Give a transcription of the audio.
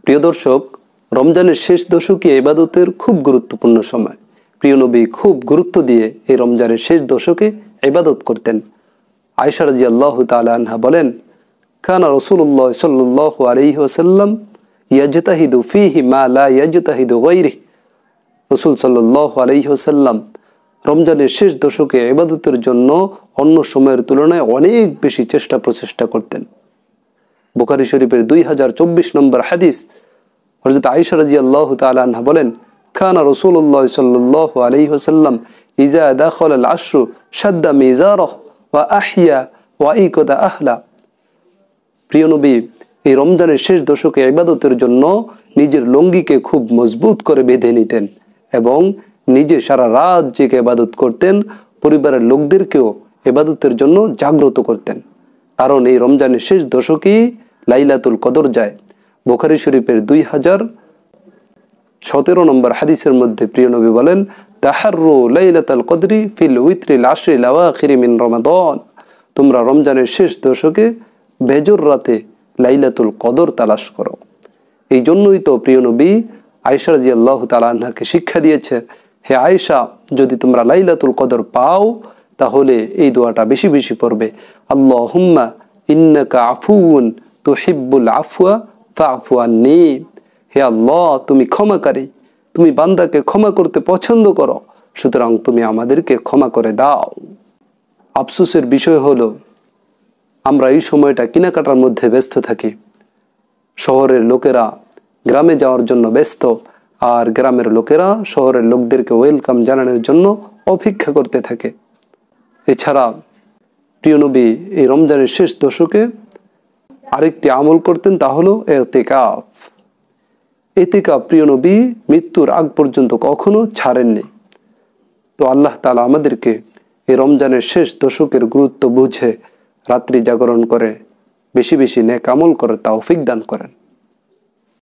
প্রিয় দর্শক, রমজানের শেষ দশকে ইবাদতের খুব গুরুত্বপূর্ণ সময়। প্রিয় নবী খুব গুরুত্ব দিয়ে এই রমজানের শেষ দশকে ইবাদত করতেন। আয়েশা রাদিয়াল্লাহু তাআলা আনহা বলেন, কানা রাসূলুল্লাহ সাল্লাল্লাহু আলাইহি ওয়াসাল্লাম ইয়াজতাহিদু ফীহি মা লা ইয়াজতাহিদু গায়রিহি। রাসূল সাল্লাল্লাহু আলাইহি ওয়াসাল্লাম রমজানের শেষ দশকে ইবাদতের জন্য অন্য সময়ের তুলনায় অনেক বেশি চেষ্টা প্রচেষ্টা করতেন। বুখারী শরীফের 2024 নম্বর হাদিস, হযরত আয়েশা রাদিয়াল্লাহু তাআলা আনহা বলেন, কানা রাসূলুল্লাহ সাল্লাল্লাহু আলাইহি ওয়াসাল্লাম ইযা দাখালা আল-আশরু শাদ্দা মিজারাহু ওয়া আহইয়া ওয়া ইকাদা আহলা। প্রিয় নবী এই রমজানের শেষ দশকে ইবাদতের জন্য নিজের লঙ্গিকে খুব মজবুত করে বেঁধে নিতেন এবং নিজে সারা রাত জেগে ইবাদত করতেন। পরিবারের লোকদেরকেও ইবাদতের জন্য জাগ্রত করতেন, কারণ এই রমজানের শেষ দশকেই লাইলাতুল কদর যায়। বুখারী শরীফের 2017 নম্বর হাদিসের মধ্যে প্রিয় নবী বলেন, তাহাররু লাইলাতুল কদরি ফিল উইত্রিল আশরিল আওয়াখির মিন রমাদান। তোমরা রমজানের শেষ দশকে বেজর রাতে লাইলাতুল কদর তালাশ করো। এই জন্যই তো প্রিয় নবী আয়েশা রাদিয়াল্লাহু তাআলা আনহাকে শিক্ষা দিয়েছে, হে আয়েশা, যদি তোমরা লাইলাতুল কদর পাও তাহলে এই দোয়াটা বেশি বেশি পড়বে, আল্লাহুম্মা ইন্নাকা আফুউন তুহিব্বুল আফওয়া ফাআফু আন্নী। হে আল্লাহ, তুমি ক্ষমাকারী, তুমি বান্দাকে ক্ষমা করতে পছন্দ করো, সুতরাং তুমি আমাদেরকে ক্ষমা করে দাও। আফসোসের বিষয় হলো আমরা এই সময়টা কেনাকাটার মধ্যে ব্যস্ত থাকি। শহরের লোকেরা গ্রামে যাওয়ার জন্য ব্যস্ত, আর গ্রামের লোকেরা শহরের লোকদেরকে ওয়েলকাম জানানোর জন্য অপেক্ষা করতে থাকে। এছাড়া প্রিয় নবী এই রমজানের শেষ দশকে আরেকটি আমল করতেন, তা হলো ইতিকাফ। ইতিকাফ প্রিয় নবী মৃত্যুর আগ পর্যন্ত কখনো ছাড়েননি। তো আল্লাহ তাআলা আমাদেরকে এই রমজানের শেষ দশকের গুরুত্ব বুঝে রাত্রি জাগরণ করে বেশি বেশি নেক আমল করে তৌফিক দান করেন।